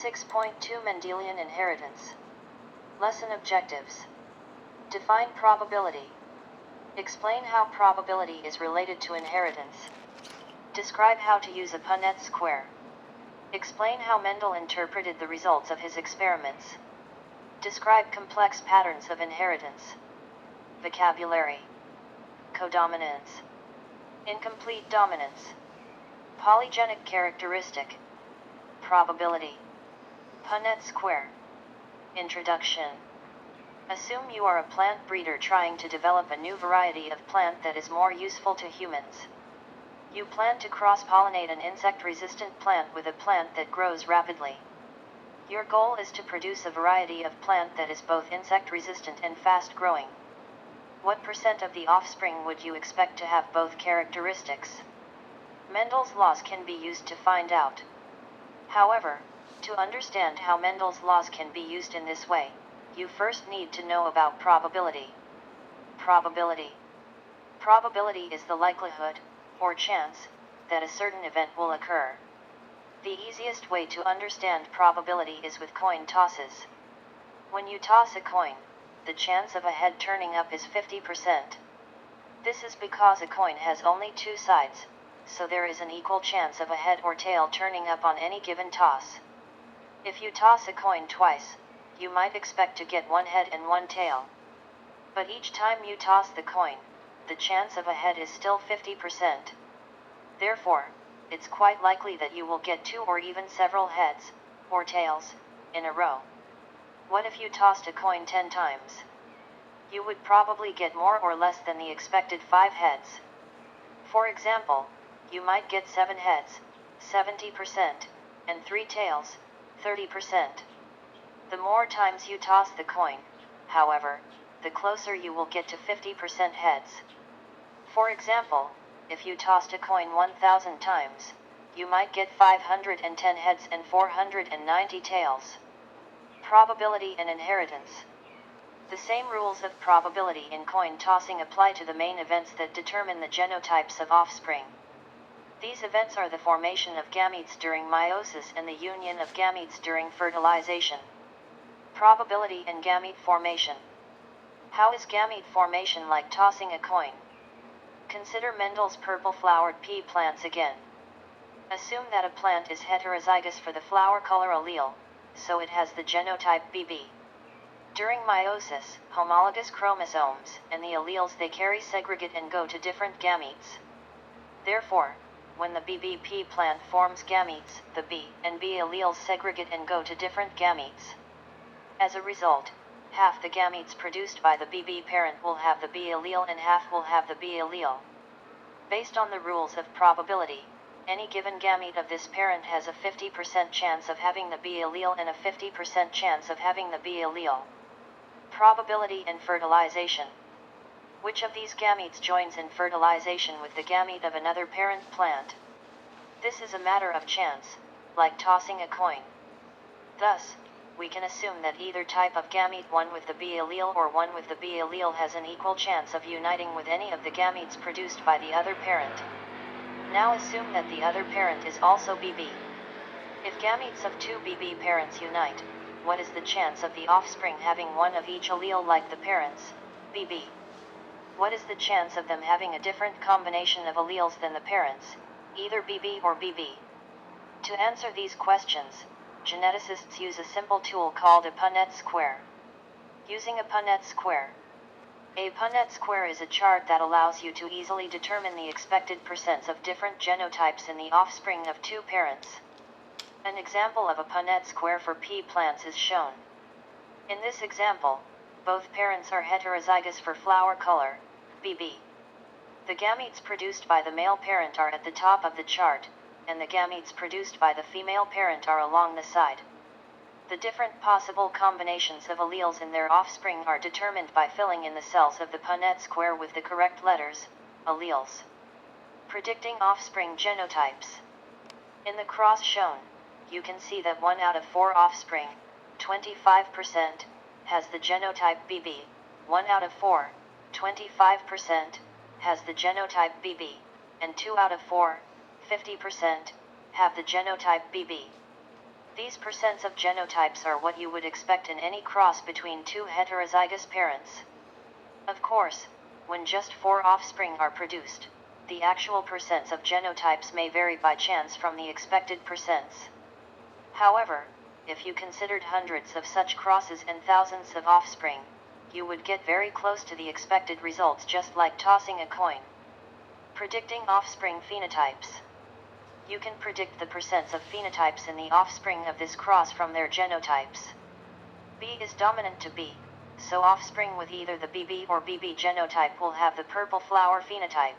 6.2 Mendelian Inheritance. Lesson Objectives. Define probability. Explain how probability is related to inheritance. Describe how to use a Punnett square. Explain how Mendel interpreted the results of his experiments. Describe complex patterns of inheritance. Vocabulary. Codominance. Incomplete dominance. Polygenic characteristic. Probability. Punnett square. Introduction. Assume you are a plant breeder trying to develop a new variety of plant that is more useful to humans. You plan to cross-pollinate an insect-resistant plant with a plant that grows rapidly. Your goal is to produce a variety of plant that is both insect-resistant and fast-growing. What % of the offspring would you expect to have both characteristics? Mendel's laws can be used to find out. However, to understand how Mendel's laws can be used in this way, you first need to know about probability. Probability. Probability is the likelihood, or chance, that a certain event will occur. The easiest way to understand probability is with coin tosses. When you toss a coin, the chance of a head turning up is 50%. This is because a coin has only two sides, so there is an equal chance of a head or tail turning up on any given toss. If you toss a coin twice, you might expect to get one head and one tail. But each time you toss the coin, the chance of a head is still 50%. Therefore, it's quite likely that you will get two or even several heads, or tails, in a row. What if you tossed a coin 10 times? You would probably get more or less than the expected 5 heads. For example, you might get 7 heads, 70%, and 3 tails, 30%. The more times you toss the coin, however, the closer you will get to 50% heads. For example, if you tossed a coin 1,000 times, you might get 510 heads and 490 tails. Probability and inheritance. The same rules of probability in coin tossing apply to the main events that determine the genotypes of offspring. These events are the formation of gametes during meiosis and the union of gametes during fertilization. Probability and gamete formation. How is gamete formation like tossing a coin? Consider Mendel's purple-flowered pea plants again. Assume that a plant is heterozygous for the flower color allele, so it has the genotype BB. During meiosis, homologous chromosomes and the alleles they carry segregate and go to different gametes. Therefore, when the BB plant forms gametes, the B and B alleles segregate and go to different gametes. As a result, half the gametes produced by the BB parent will have the B allele and half will have the B allele. Based on the rules of probability, any given gamete of this parent has a 50% chance of having the B allele and a 50% chance of having the B allele. Probability and fertilization. Which of these gametes joins in fertilization with the gamete of another parent plant? This is a matter of chance, like tossing a coin. Thus, we can assume that either type of gamete, one with the B allele or one with the B allele, has an equal chance of uniting with any of the gametes produced by the other parent. Now assume that the other parent is also BB. If gametes of two BB parents unite, what is the chance of the offspring having one of each allele like the parents, BB? What is the chance of them having a different combination of alleles than the parents, either BB or BB? To answer these questions, geneticists use a simple tool called a Punnett square. Using a Punnett square. A Punnett square is a chart that allows you to easily determine the expected % of different genotypes in the offspring of two parents. An example of a Punnett square for pea plants is shown. In this example, both parents are heterozygous for flower color, BB. The gametes produced by the male parent are at the top of the chart, and the gametes produced by the female parent are along the side. The different possible combinations of alleles in their offspring are determined by filling in the cells of the Punnett square with the correct letters, alleles. Predicting offspring genotypes. In the cross shown, you can see that 1 out of 4 offspring, 25%, has the genotype BB, 1 out of 4, 25%, has the genotype BB, and 2 out of 4, 50%, have the genotype BB. These percents of genotypes are what you would expect in any cross between two heterozygous parents. Of course, when just 4 offspring are produced, the actual percents of genotypes may vary by chance from the expected percents. However, if you considered hundreds of such crosses and thousands of offspring, you would get very close to the expected results, just like tossing a coin. Predicting offspring phenotypes. You can predict the percents of phenotypes in the offspring of this cross from their genotypes. B is dominant to B, so offspring with either the BB or BB genotype will have the purple flower phenotype.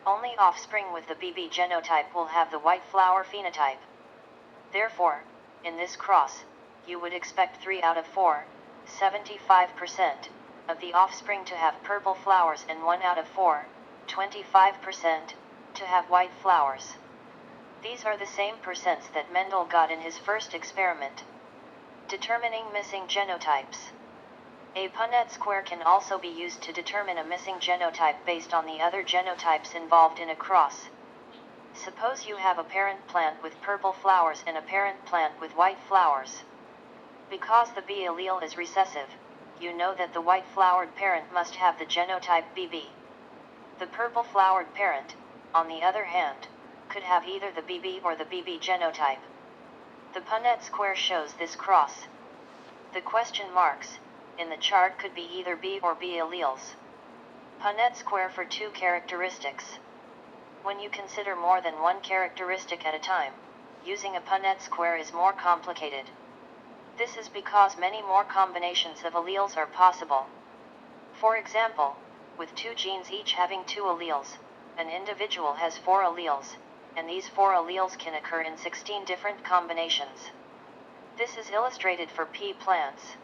Only offspring with the BB genotype will have the white flower phenotype. Therefore, in this cross, you would expect 3 out of 4, 75%, of the offspring to have purple flowers and 1 out of 4, 25%, to have white flowers. These are the same percents that Mendel got in his first experiment. Determining missing genotypes. A Punnett square can also be used to determine a missing genotype based on the other genotypes involved in a cross. Suppose you have a parent plant with purple flowers and a parent plant with white flowers. Because the B allele is recessive, you know that the white-flowered parent must have the genotype BB. The purple-flowered parent, on the other hand, could have either the BB or the BB genotype. The Punnett square shows this cross. The question marks in the chart could be either B or B alleles. Punnett square for 2 characteristics. When you consider more than one characteristic at a time, using a Punnett square is more complicated. This is because many more combinations of alleles are possible. For example, with 2 genes each having 2 alleles, an individual has 4 alleles, and these 4 alleles can occur in 16 different combinations. This is illustrated for pea plants.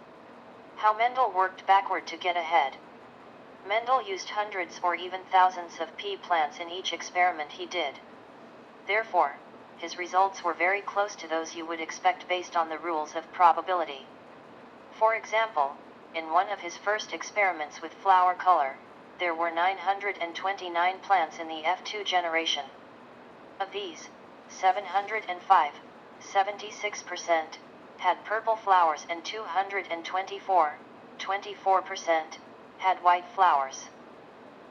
How Mendel worked backward to get ahead. Mendel used hundreds or even thousands of pea plants in each experiment he did. Therefore, his results were very close to those you would expect based on the rules of probability. For example, in one of his first experiments with flower color, there were 929 plants in the F2 generation. Of these, 705, 76%, had purple flowers and 224, 24%, had white flowers.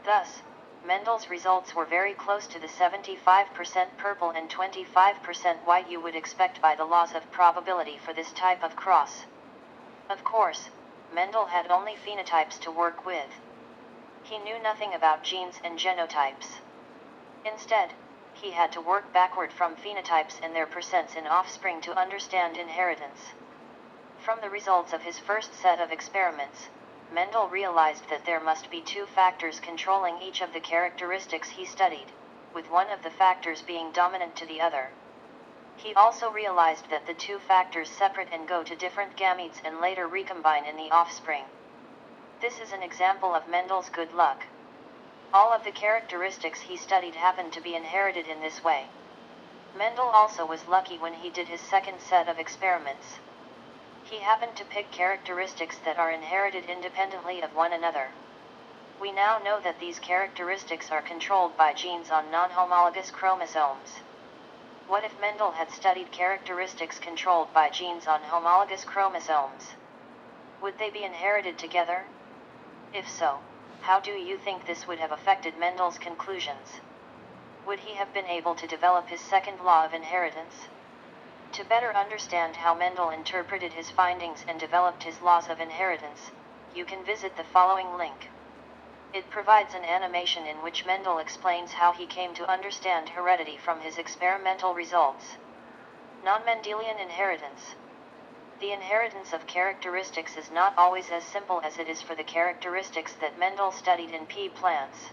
Thus, Mendel's results were very close to the 75% purple and 25% white you would expect by the laws of probability for this type of cross. Of course, Mendel had only phenotypes to work with. He knew nothing about genes and genotypes. Instead, he had to work backward from phenotypes and their percents in offspring to understand inheritance. From the results of his first set of experiments, Mendel realized that there must be 2 factors controlling each of the characteristics he studied, with one of the factors being dominant to the other. He also realized that the 2 factors separate and go to different gametes and later recombine in the offspring. This is an example of Mendel's good luck. All of the characteristics he studied happened to be inherited in this way. Mendel also was lucky when he did his second set of experiments. He happened to pick characteristics that are inherited independently of one another. We now know that these characteristics are controlled by genes on non-homologous chromosomes. What if Mendel had studied characteristics controlled by genes on homologous chromosomes? Would they be inherited together? If so, how do you think this would have affected Mendel's conclusions? Would he have been able to develop his second law of inheritance? To better understand how Mendel interpreted his findings and developed his laws of inheritance, you can visit the following link. It provides an animation in which Mendel explains how he came to understand heredity from his experimental results. Non-Mendelian inheritance. The inheritance of characteristics is not always as simple as it is for the characteristics that Mendel studied in pea plants.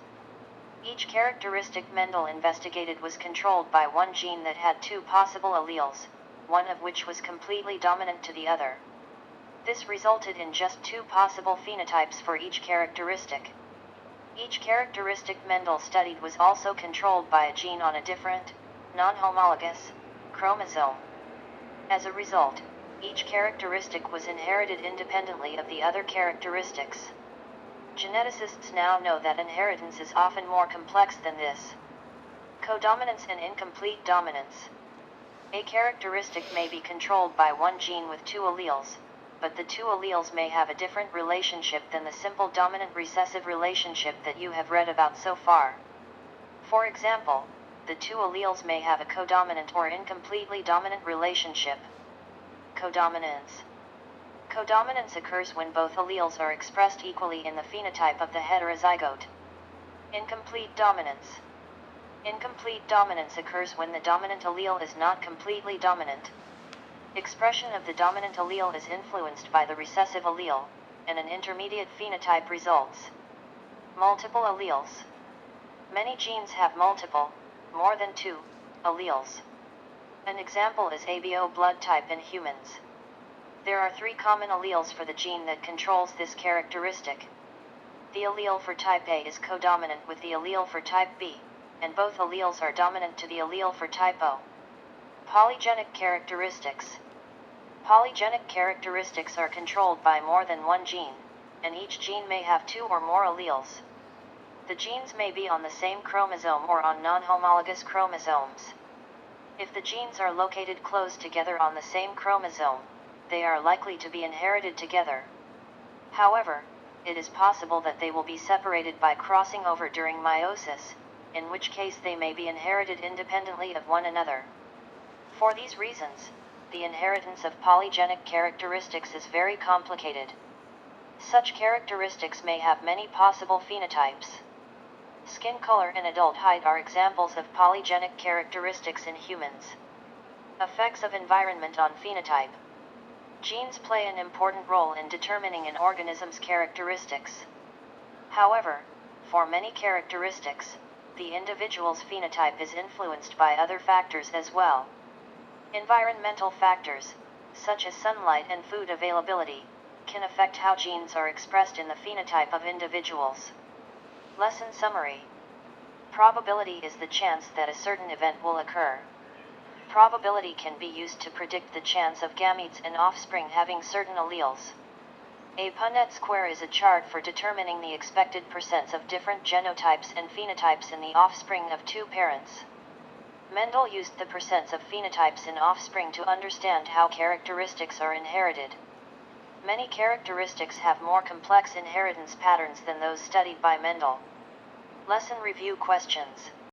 Each characteristic Mendel investigated was controlled by one gene that had 2 possible alleles, one of which was completely dominant to the other. This resulted in just 2 possible phenotypes for each characteristic. Each characteristic Mendel studied was also controlled by a gene on a different, non-homologous, chromosome. As a result, each characteristic was inherited independently of the other characteristics. Geneticists now know that inheritance is often more complex than this. Codominance and incomplete dominance. A characteristic may be controlled by one gene with two alleles, but the two alleles may have a different relationship than the simple dominant recessive relationship that you have read about so far. For example, the two alleles may have a codominant or incompletely dominant relationship. Codominance. Codominance occurs when both alleles are expressed equally in the phenotype of the heterozygote. Incomplete dominance. Incomplete dominance occurs when the dominant allele is not completely dominant. Expression of the dominant allele is influenced by the recessive allele, and an intermediate phenotype results. Multiple alleles. Many genes have multiple, more than two, alleles. An example is ABO blood type in humans. There are three common alleles for the gene that controls this characteristic. The allele for type A is codominant with the allele for type B, and both alleles are dominant to the allele for type O. Polygenic characteristics. Polygenic characteristics are controlled by more than one gene, and each gene may have two or more alleles. The genes may be on the same chromosome or on non-homologous chromosomes. If the genes are located close together on the same chromosome, they are likely to be inherited together. However, it is possible that they will be separated by crossing over during meiosis, in which case they may be inherited independently of one another. For these reasons, the inheritance of polygenic characteristics is very complicated. Such characteristics may have many possible phenotypes. Skin color and adult height are examples of polygenic characteristics in humans. Effects of environment on phenotype. Genes play an important role in determining an organism's characteristics. However, for many characteristics, the individual's phenotype is influenced by other factors as well. Environmental factors, such as sunlight and food availability, can affect how genes are expressed in the phenotype of individuals. Lesson summary. Probability is the chance that a certain event will occur. Probability can be used to predict the chance of gametes and offspring having certain alleles. A Punnett square is a chart for determining the expected percents of different genotypes and phenotypes in the offspring of two parents. Mendel used the percents of phenotypes in offspring to understand how characteristics are inherited. Many characteristics have more complex inheritance patterns than those studied by Mendel. Lesson review questions.